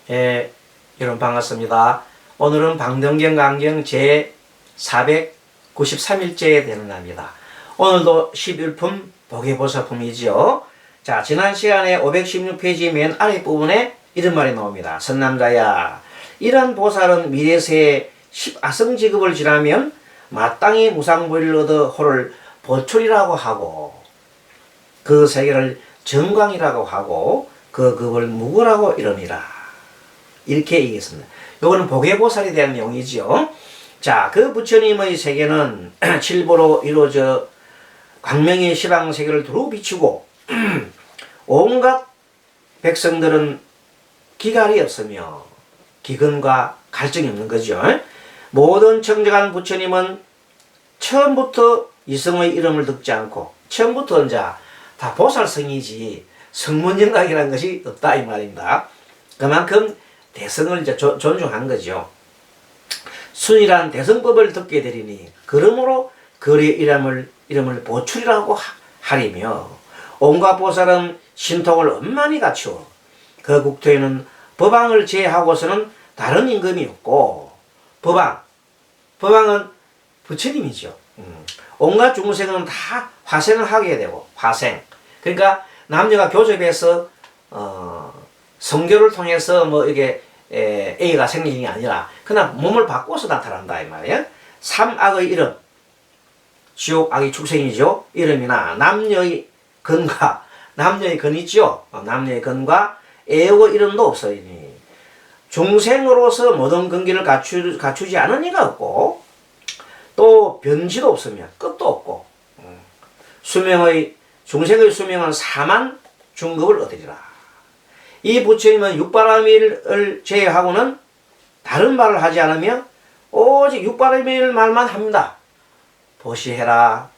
예, 여러분 반갑습니다. 오늘은 방등경강경 제 493일째에 되는 날입니다. 오늘도 11품 보계보사품이지요. 자, 지난 시간에 516페이지 맨 아랫부분에 이런 말이 나옵니다. 선남자야, 이러한 보살은 미래세에 10아성직업을 지나면 마땅히 무상보리를 얻어 호를 보출이라고 하고, 그 세계를 정광이라고 하고, 그 급을 무구라고 이름이라. 이렇게 얘기했습니다. 요거는 보계보살에 대한 내용이지요. 자, 그 부처님의 세계는 칠보로 이루어져 광명의 시방세계를 두루 비추고 온갖 백성들은 기갈이 없으며 기근과 갈증이 없는 거죠. 모든 청정한 부처님은 처음부터 이성의 이름을 듣지 않고 처음부터 이제 다 보살성이지 성문영각이라는 것이 없다 이 말입니다. 그만큼 대성을 이제 존중한 거죠. 순이란 대성법을 듣게 되리니 그러므로 그의 이름을 보출이라고 하리며, 온갖 보살은 신통을 엄만히 갖추어 그 국토에는 법왕을 제하고서는 다른 임금이 없고, 법왕은 부처님이죠. 온갖 중생은 다 화생을 하게 되고, 화생. 그러니까 남녀가 교접해서 성교를 통해서 뭐 이게 A가 생기는 게 아니라 그냥 몸을 바꿔서 나타난다 이 말이에요. 삼악의 이름, 지옥 악의 축생이죠. 이름이나 남녀의 근과 남녀의 근이죠. 남녀의 근과 애옥의 이름도 없으니 중생으로서 모든 근기를 갖추지 않은 이가 없고, 또 변지도 없으며 끝도 없고, 중생의 수명은 4만 중급을 얻으리라. 이 부처님은 육바라밀을 제외하고는 다른 말을 하지 않으며 오직 육바라밀 말만 합니다. 보시해라,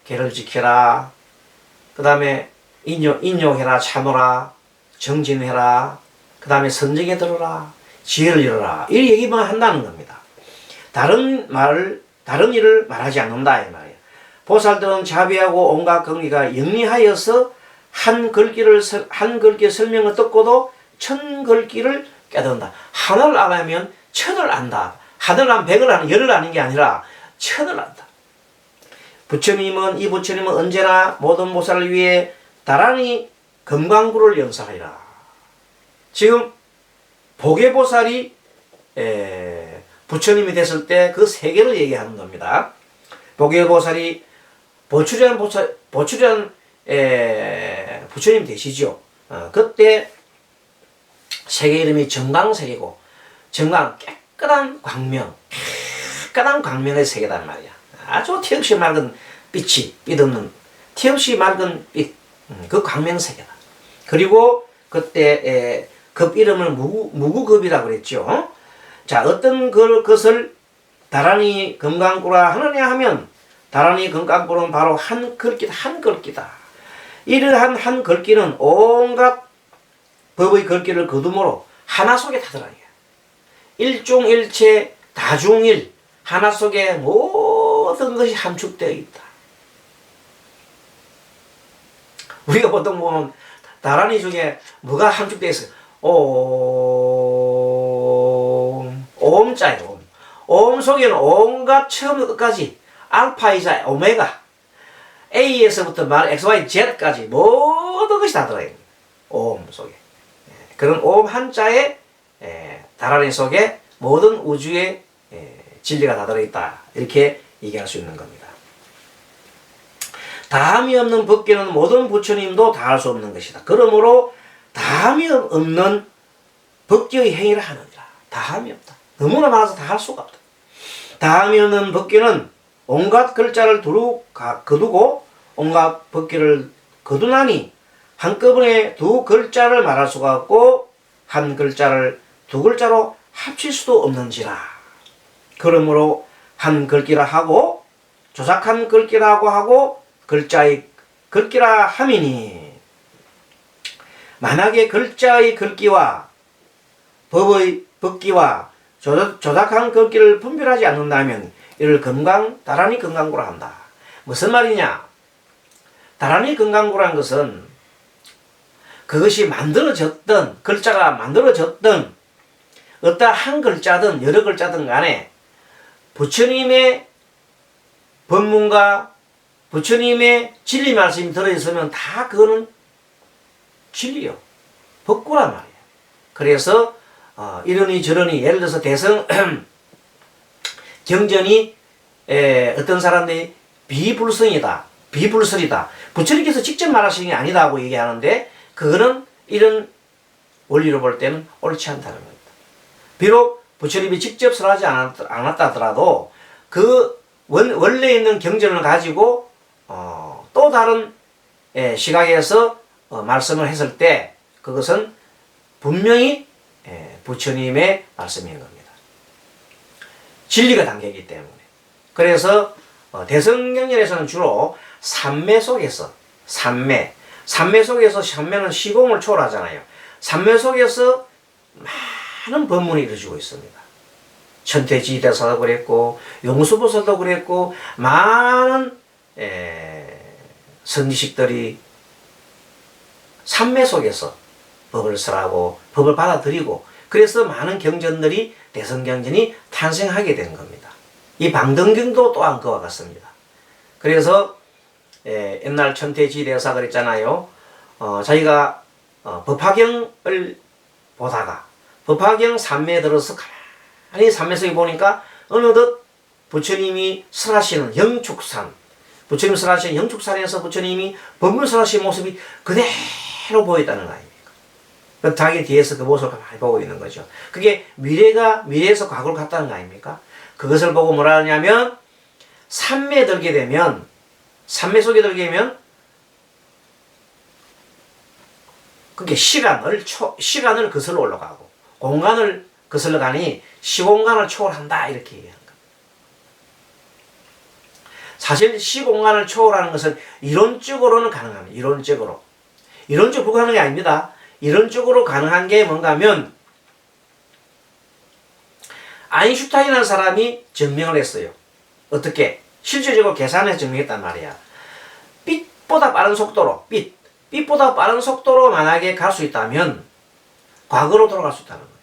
계를 지켜라, 그 다음에 인욕해라, 참으라, 정진해라, 그 다음에 선정에 들어라, 지혜를 이루라, 이 얘기만 한다는 겁니다. 다른 일을 말하지 않는다 이 말이에요. 보살들은 자비하고 온갖 경기가 영리하여서 한 글귀의 설명을 듣고도 천 글귀를 깨닫는다. 하나를 알면 천을 안다. 하나를 안 백을 아는, 열을 아는 게 아니라 천을 안다. 이 부처님은 언제나 모든 보살을 위해 다란히 금강구를 연사하리라. 지금 보계보살이 부처님이 됐을 때 그 세계를 얘기하는 겁니다. 보계보살이 보출연 부처님 되시죠. 그때 세계 이름이 정광세계고, 정광 깨끗한 광명의 세계단 말이야. 아주 튀없이 맑은 빛이 삐없는 튀없이 맑은 빛, 그 광명세계다. 그리고 그때 급 이름을 무구급이라고 그랬죠. 자, 어떤 것을 다란히 금강구라 하느냐 하면, 다란히 금강구는 바로 한 글귀다. 이러한 한 글귀는 온갖 법의 글귀를 거두므로 하나 속에 다 들어가요. 일종일체 다중일, 하나 속에 모든 것이 함축되어 있다. 우리가 보통 보면 다란이 중에 뭐가 함축되어 있어요? 옴자예요. 옴 속에는 온갖 처음부터 끝까지 알파이자 오메가, A에서부터 XYZ까지 모든 것이 다 들어있는 옴 속에. 그런 옴 한자에 다란이 속에 모든 우주의 진리가 다 들어있다. 이렇게 얘기할 수 있는 겁니다. 다함이 없는 법계는 모든 부처님도 다 할 수 없는 것이다. 그러므로 다함이 없는 법계의 행위를 하느니라. 다함이 없다. 너무나 많아서 다 할 수가 없다. 다함이 없는 법계는 온갖 글자를 거두고 온갖 법계를 거두나니 한꺼번에 두 글자를 말할 수가 없고 한 글자를 두 글자로 합칠 수도 없는지라. 그러므로 한 글귀라 하고 조작한 글귀라고 하고 글자의 글귀라 함이니, 만약에 글자의 글귀와 법의 법귀와 조작한 글귀를 분별하지 않는다면 이를 다란히 금강구라 한다. 무슨 말이냐? 다란히 금강구라는 것은 그것이 만들어졌던, 글자가 만들어졌던 어떠 한 글자든 여러 글자든 간에 부처님의 법문과 부처님의 진리 말씀이 들어있으면 다 그거는 진리요. 법구란 말이에요. 그래서 이러니 저러니 예를 들어서 대성 경전이 어떤 사람들이 비불성이다. 비불설이다. 부처님께서 직접 말하시는 게 아니다고 얘기하는데 그거는 이런 원리로 볼 때는 옳지 않다는 겁니다. 비록 부처님이 직접 설하지 않았다 하더라도 그 원래 있는 경전을 가지고 또 다른 시각에서 말씀을 했을 때 그것은 분명히 부처님의 말씀인 겁니다. 진리가 담겨있기 때문에. 그래서 대성경전에서는 주로 삼매 속에서 삼매 속에서 삼매는 시공을 초월하잖아요. 삼매 속에서 많은 법문이 이루어지고 있습니다. 천태지대사도 그랬고 용수보살도 그랬고 많은 선지식들이 삼매 속에서 법을 설하고 법을 받아들이고 그래서 많은 경전들이 대성경전이 탄생하게 된 겁니다. 이 방등경도 또한 그와 같습니다. 그래서 옛날 천태지대사 그랬잖아요. 자기가 법화경을 보다가 법화경 삼매에 들어서 가만히 삼매 속에 보니까 어느덧 부처님이 설하시는 영축산 부처님 설하시는 영축산에서 부처님이 법문을 설하시는 모습이 그대로 보였다는 거 아닙니까? 자기 뒤에서 그 모습을 가만히 보고 있는 거죠. 그게 미래에서 과거로 갔다는 거 아닙니까? 그것을 보고 뭐라 하냐면 삼매 들게 되면 삼매 속에 들게 되면 그게 시간을 거슬러 올라가고 공간을 거슬러 가니 시공간을 초월한다 이렇게 얘기하는 겁니다. 사실 시공간을 초월하는 것은 이론적으로는 가능합니다. 이론적으로 불가능한 게 아닙니다. 이론적으로 가능한 게 뭔가 하면 아인슈타인이라는 사람이 증명을 했어요. 어떻게? 실질적으로 계산해서 증명했단 말이야. 빛보다 빠른 속도로 빛보다 빠른 속도로 만약에 갈 수 있다면 과거로 돌아갈 수 있다는 거예요.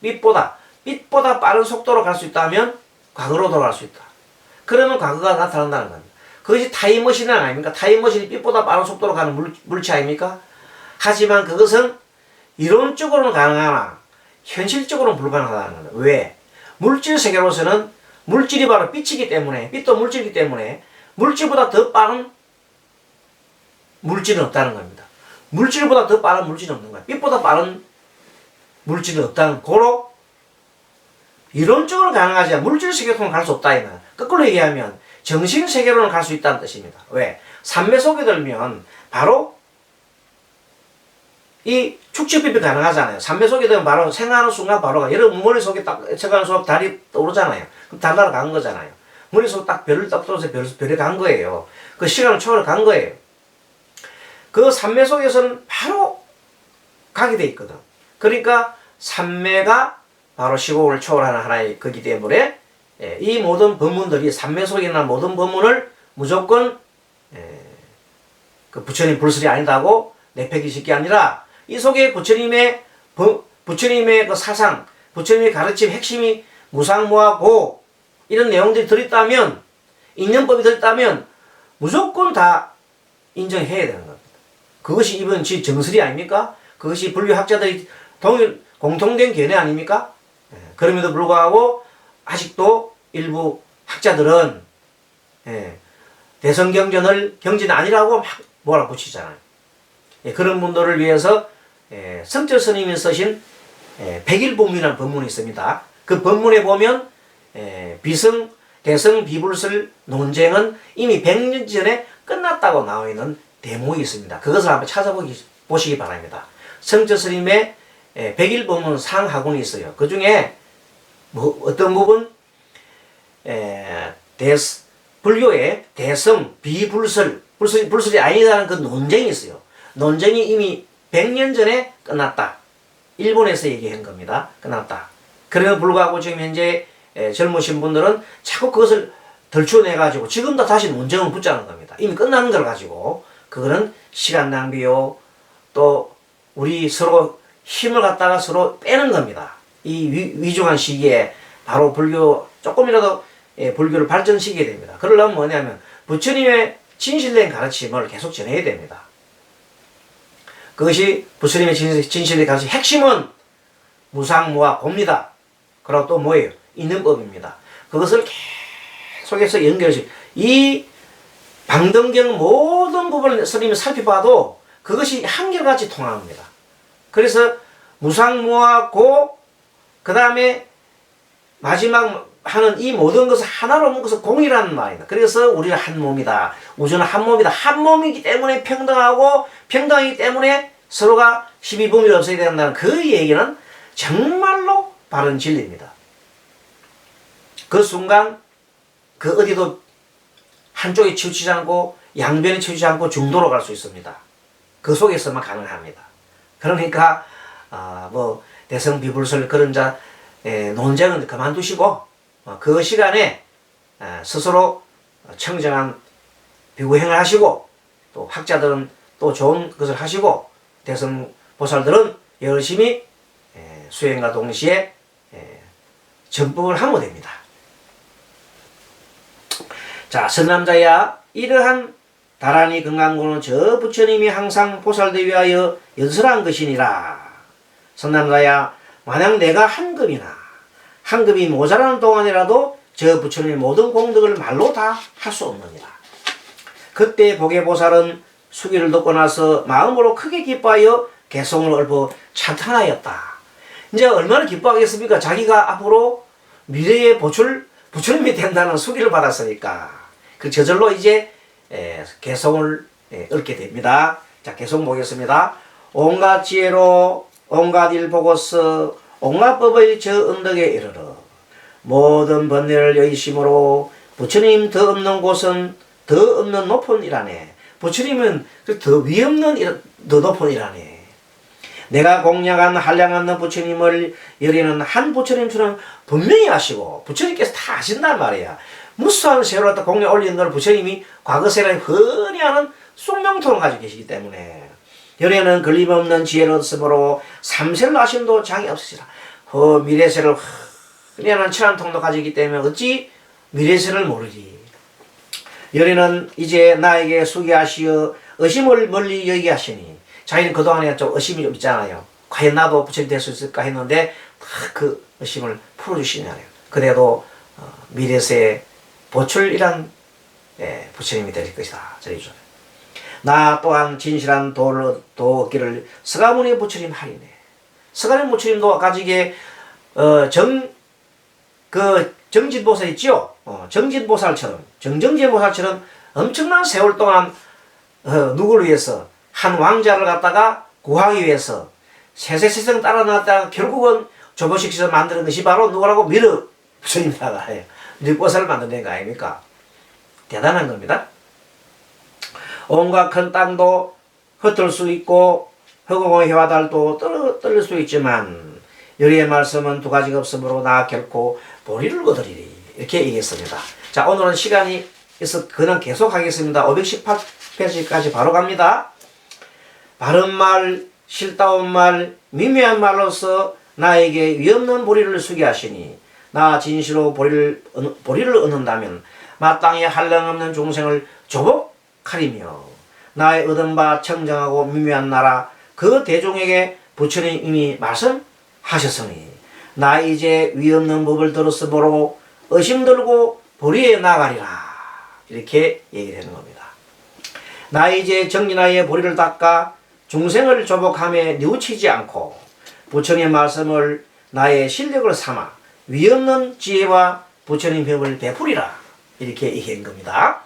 빛보다 빠른 속도로 갈 수 있다면 과거로 돌아갈 수 있다. 그러면 과거가 나타난다는 겁니다. 그것이 타임머신 아닙니까? 타임머신이 빛보다 빠른 속도로 가는 물체 아닙니까? 하지만 그것은 이론적으로는 가능하나 현실적으로는 불가능하다는 겁니다. 왜? 물질 세계로서는 물질이 바로 빛이기 때문에 빛도 물질이기 때문에 물질보다 더 빠른 물질은 없다는 겁니다. 물질보다 더 빠른 물질은 없는 거야. 빛보다 빠른 물질은 없다는 고로 이론적으로 가능하지 물질 세계로는 갈 수 없다 이 말. 거꾸로 얘기하면 정신 세계로는 갈 수 있다는 뜻입니다. 왜? 삼매 속에 들면 바로 이 축적비비 가능하잖아요. 삼매 속에 들면 바로 생각하는 순간 바로가 여러분 머릿속에 딱 생각하는 순간 달이 떠오르잖아요. 그럼 달 날아간 거잖아요. 머릿속에 딱 별을 딱 떠서 별이 간 거예요. 그 시간을 초월해 간 거예요. 그 삼매 속에서는 바로 가게 돼 있거든. 그러니까 삼매가 바로 시공을 초월하는 하나의 거기 때문에 이 모든 법문들이 삼매 속에 있는 모든 법문을 무조건 그 부처님 불설이 아니다고 내팽개칠 게 아니라 이 속에 부처님의 그 사상, 부처님의 가르침 핵심이 무상무하고 이런 내용들이 들어있다면 인연법이 들어있다면 무조건 다 인정해야 되는 겁니다. 그것이 이번 정설이 아닙니까? 그것이 불교학자들이 공통된 견해 아닙니까? 그럼에도 불구하고 아직도 일부 학자들은 대성경전을 경전이 아니라고 막 몰아붙이잖아요. 그런 분들을 위해서 성철 스님이 쓰신 백일법문이라는 법문이 있습니다. 그 법문에 보면 대성 비불설 논쟁은 이미 100년 전에 끝났다고 나와 있는 대목이 있습니다. 그것을 한번 찾아보시기 바랍니다. 성철 스님의 백일법문 상하군이 있어요. 그 중에 어떤 부분 불교의 대성 불설이 아니라는 그 논쟁이 있어요. 논쟁이 이미 100년 전에 끝났다. 일본에서 얘기한 겁니다. 끝났다. 그럼에도 불구하고 지금 현재 젊으신 분들은 자꾸 그것을 덜쳐내가지고 지금도 다시 논쟁을 붙자는 겁니다. 이미 끝나는 걸 가지고 그거는 시간 낭비요. 또 우리 서로 힘을 갖다가 서로 빼는 겁니다. 이 위중한 시기에 바로 불교 조금이라도 불교를 발전시키게 됩니다. 그러려면 뭐냐면 부처님의 진실된 가르침을 계속 전해야 됩니다. 그것이 부처님의 진실된 가르침 핵심은 무상무와 고입니다. 그리고 또 뭐예요? 있는 법입니다. 그것을 계속해서 연결해서 이 방등경 모든 부분을 스님이 살펴봐도 그것이 한결같이 통합니다. 그래서 무상무와 고, 그 다음에 마지막 하는 이 모든 것을 하나로 묶어서 공이라는 말입니다. 그래서 우리는 한 몸이다. 우주는 한 몸이다. 한 몸이기 때문에 평등하고 평등하기 때문에 서로가 시비분별이 없어야 된다는 그 얘기는 정말로 바른 진리입니다. 그 순간 그 어디도 한쪽에 치우치지 않고 양변에 치우치지 않고 중도로 갈 수 있습니다. 그 속에서만 가능합니다. 그러니까 뭐 대성 비불설 그런 자 논쟁은 그만두시고 그 시간에 스스로 청정한 비구행을 하시고 또 학자들은 또 좋은 것을 하시고 대성 보살들은 열심히 수행과 동시에 전법을 하면 됩니다. 자, 선남자야, 이러한 다란히 건강구는 저 부처님이 항상 보살들 위하여 연설한 것이니라. 선남자야, 만약 내가 한 급이 모자라는 동안이라도 저 부처님의 모든 공덕을 말로 다 할 수 없느니라. 그때 보계보살은 수기를 듣고 나서 마음으로 크게 기뻐하여 개성을 읊어 찬탄하였다. 이제 얼마나 기뻐하겠습니까? 자기가 앞으로 미래의 부처님이 된다는 수기를 받았으니까. 그 저절로 이제 개성을 읊게 됩니다. 자, 개성 보겠습니다. 온갖 지혜로 온갖 일 보고서 온갖 법의 저 언덕에 이르러 모든 번뇌를 여의심으로 부처님 더 없는 곳은 더 없는 높은 이라네. 부처님은 더 위 없는 더 높은 이라네. 내가 공략한 한량없는 부처님을 여리는 한 부처님처럼 분명히 아시고 부처님께서 다 아신단 말이야. 무수한 세월을 갖다 공략 올리는 걸 부처님이 과거 세월에 흔히 하는 쑥명토를 가지고 계시기 때문에 열에는 걸림없는 지혜를 얻으므로 삼세를 아심도 장이 없으시라. 미래세를 흔히 하는 칠한통도 가지기 때문에 어찌 미래세를 모르리. 열에는 이제 나에게 수기하시어 의심을 멀리 여기게 하시니 자기는 그동안에 좀 의심이 좀 있잖아요. 과연 나도 부처님 될 수 있을까 했는데 그 의심을 풀어주시냐요. 그래도 미래세 보출이란 부처님이 될 것이다. 저리죠. 나 또한 진실한 도를 얻기를 서가모니 부처님 하리네. 서가모니 부처님도 가지게 정진보살 있죠. 정진보살처럼 정정진보살처럼 엄청난 세월 동안 누구를 위해서 한 왕자를 갖다가 구하기 위해서 세세세성 따라 나왔다가 결국은 조보식시서 만드는 것이 바로 누구라고 미르 부처님이라고 해요. 미륵보살을 만드는 거 아닙니까? 대단한 겁니다. 온갖 큰 땅도 흩을 수 있고 허공의 해와 달도 떨릴 수 있지만 여리의 말씀은 두 가지가 없으므로 나 결코 보리를 얻으리리. 이렇게 얘기했습니다. 자, 오늘은 시간이 있어 그냥 계속 하겠습니다. 518페이지까지 바로 갑니다. 바른 말, 실다운 말, 미묘한 말로서 나에게 위없는 보리를 수게 하시니 나 진실로 보리를 얻는다면 마땅히 한량없는 중생을 조복하리며 나의 얻은 바 청정하고 미묘한 나라 그 대중에게 부처님 이미 말씀하셨으니 나 이제 위없는 법을 들었으므로 의심 들고 보리에 나가리라. 이렇게 얘기를 하는 겁니다. 나 이제 정진하여 보리를 닦아 중생을 조복함에 뉘우치지 않고 부처님 말씀을 나의 실력을 삼아 위없는 지혜와 부처님 법을 베풀이라. 이렇게 얘기한 겁니다.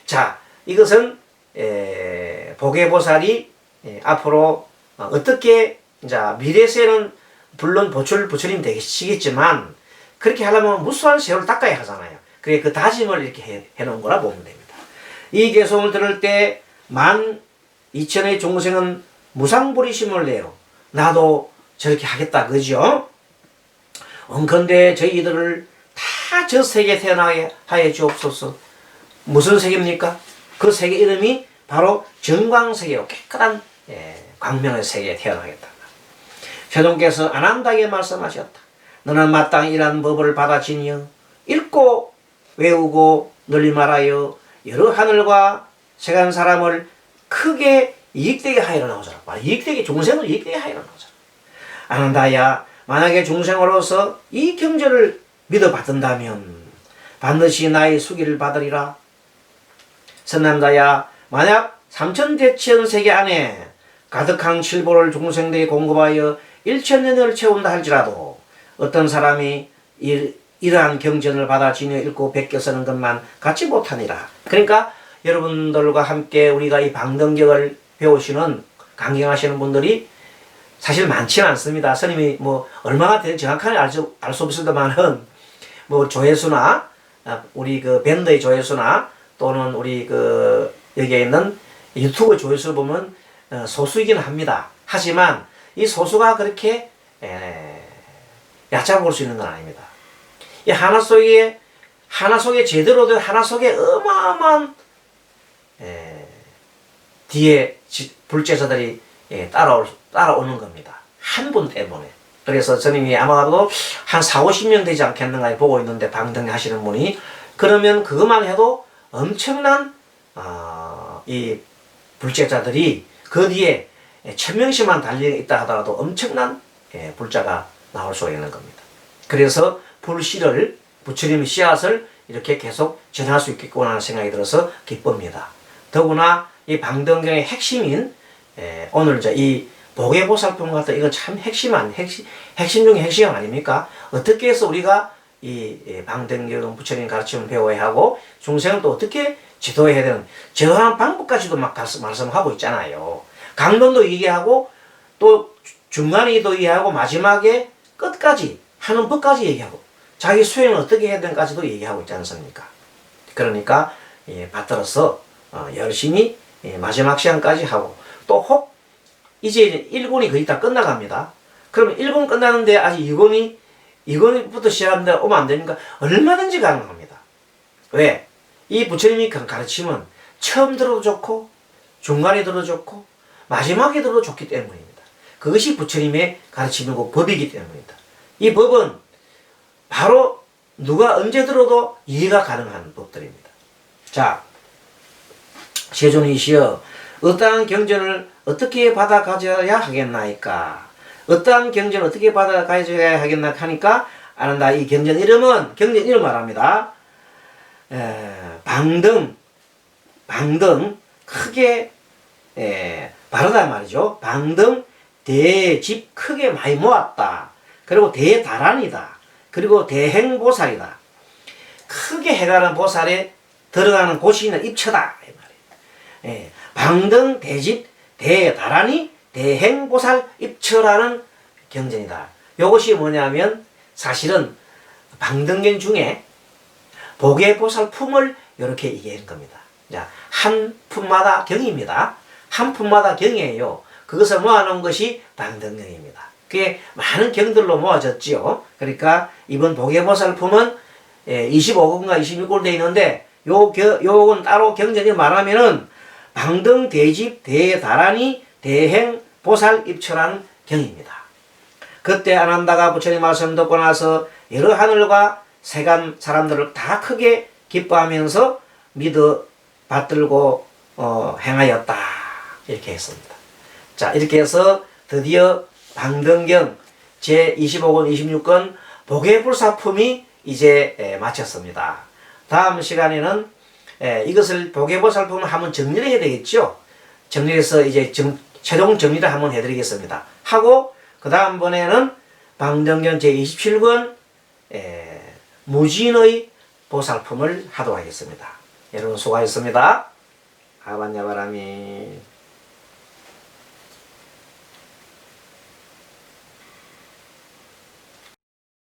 자, 이것은 보계보살이 앞으로 어떻게 이제 미래세는 물론 부처님 되시겠지만 그렇게 하려면 무수한 세월을 닦아야 하잖아요. 그래 그 다짐을 이렇게 해놓은 거라 보면 됩니다. 이 개송을 들을 때 12,000의 중생은 무상보리심을 내요. 나도 저렇게 하겠다 그죠? 언컨대 저희들을 다 저 세계에 태어나게 하여 주옵소서. 무슨 세계입니까? 그 세계 이름이 바로 정광세계로 깨끗한 광명의 세계에 태어나겠다. 세존께서 안한다게 말씀하셨다. 너는 마땅히 이러한 법을 받아지니여 읽고 외우고 널리 말하여 여러 하늘과 세간 사람을 크게 이익되게 하여라 나오잖아. 이익되게, 중생을 이익되게 하여라 나오잖아. 안한다야, 만약에 중생으로서 이 경전을 믿어 받는다면 반드시 나의 수기를 받으리라. 선남자야, 만약 삼천대천 세계 안에 가득한 칠보를 중생들이 공급하여 일천년을 채운다 할지라도 어떤 사람이 이러한 경전을 받아 지녀 읽고 베껴 쓰는 것만 갖지 못하니라. 그러니까 여러분들과 함께 우리가 이 방등경을 배우시는, 강경하시는 분들이 사실 많지는 않습니다. 스님이 뭐 얼마나 정확하게 알 수 없을지만은 뭐 조회수나 우리 그 밴드의 조회수나 또는 우리 그 여기에 있는 유튜브 조회수를 보면 소수이긴 합니다. 하지만 이 소수가 그렇게 얕잡아 볼 수 있는 건 아닙니다. 이 하나 속에 제대로 된 하나 속에 어마어마한 뒤에 불제자들이 따라오는 겁니다. 한 분 때문에. 그래서 스님이 아마도 한 40-50명 되지 않겠는가 보고 있는데, 방등 하시는 분이. 그러면 그것만 해도 엄청난 이 불제자들이 그 뒤에 1000명씩만 달려있다 하더라도 엄청난 불자가 나올 수 있는 겁니다. 그래서 불씨를, 부처님의 씨앗을 이렇게 계속 전할 수 있겠구나 하는 생각이 들어서 기쁩니다. 더구나 이 방등경의 핵심인 오늘 이제 이 보계보살품 같은, 이건 참 핵심 중에 핵심 아닙니까? 어떻게 해서 우리가 이 방등경 부처님 가르침을 배워야 하고 중생은 또 어떻게 지도해야 되는, 저한 방법까지도 막 말씀하고 있잖아요. 강론도 얘기하고 또 중간에도 얘기하고 마지막에 끝까지 하는 법까지 얘기하고 자기 수행을 어떻게 해야 되는까지도 얘기하고 있지 않습니까? 그러니까 받들어서 열심히 마지막 시간까지 하고, 또 혹 이제 1권이 거의 다 끝나갑니다. 그러면 1권 끝나는데 아직 2권부터 시작하는데 오면 안 되니까 얼마든지 가능합니다. 왜? 이 부처님이 가르침은 처음 들어도 좋고 중간에 들어도 좋고 마지막에 들어도 좋기 때문입니다. 그것이 부처님의 가르침이고 법이기 때문입니다. 이 법은 바로 누가 언제 들어도 이해가 가능한 법들입니다. 자, 세존이시여, 어떠한 경전을 어떻게 받아 가져야 하겠나이까? 어떠한 경전을 어떻게 받아 가져야 하겠나 하니까 아는다. 이 경전 이름 말합니다. 방등 크게 바르다 말이죠. 방등 대집 크게 많이 모았다. 그리고 대다란이다. 그리고 대행보살이다. 크게 해가는 보살에 들어가는 곳이 있는 입처다. 이 말이에요. 방등 대집 대다란이 대행보살 입처라는 경전이다. 이것이 뭐냐면 사실은 방등경 중에 보계보살품을 이렇게 얘기하는 겁니다. 자, 한 품마다 경입니다. 한 품마다 경이에요. 그것을 모아놓은 것이 방등경입니다. 그게 많은 경들로 모아졌지요. 그러니까 이번 보계보살품은 25권과 26권 되어 있는데 요건 따로 경전이 말하면은 방등 대집 대다란이 대행 보살 입처라는 경입니다. 그때 아난다가 부처님 말씀 듣고 나서 여러 하늘과 세간 사람들을 다 크게 기뻐하면서 믿어 받들고 행하였다. 이렇게 했습니다. 자, 이렇게 해서 드디어 방등경 제25권 26권 보계불사품이 이제 마쳤습니다. 다음 시간에는 이것을 보계보살품을 한번 정리를 해야 되겠죠. 정리해서 이제 최종 정리를 한번 해드리겠습니다. 하고 그 다음번에는 방등경 제27권 무진의 보살품을 하도록 하겠습니다. 여러분 수고하셨습니다. 아반야바라미.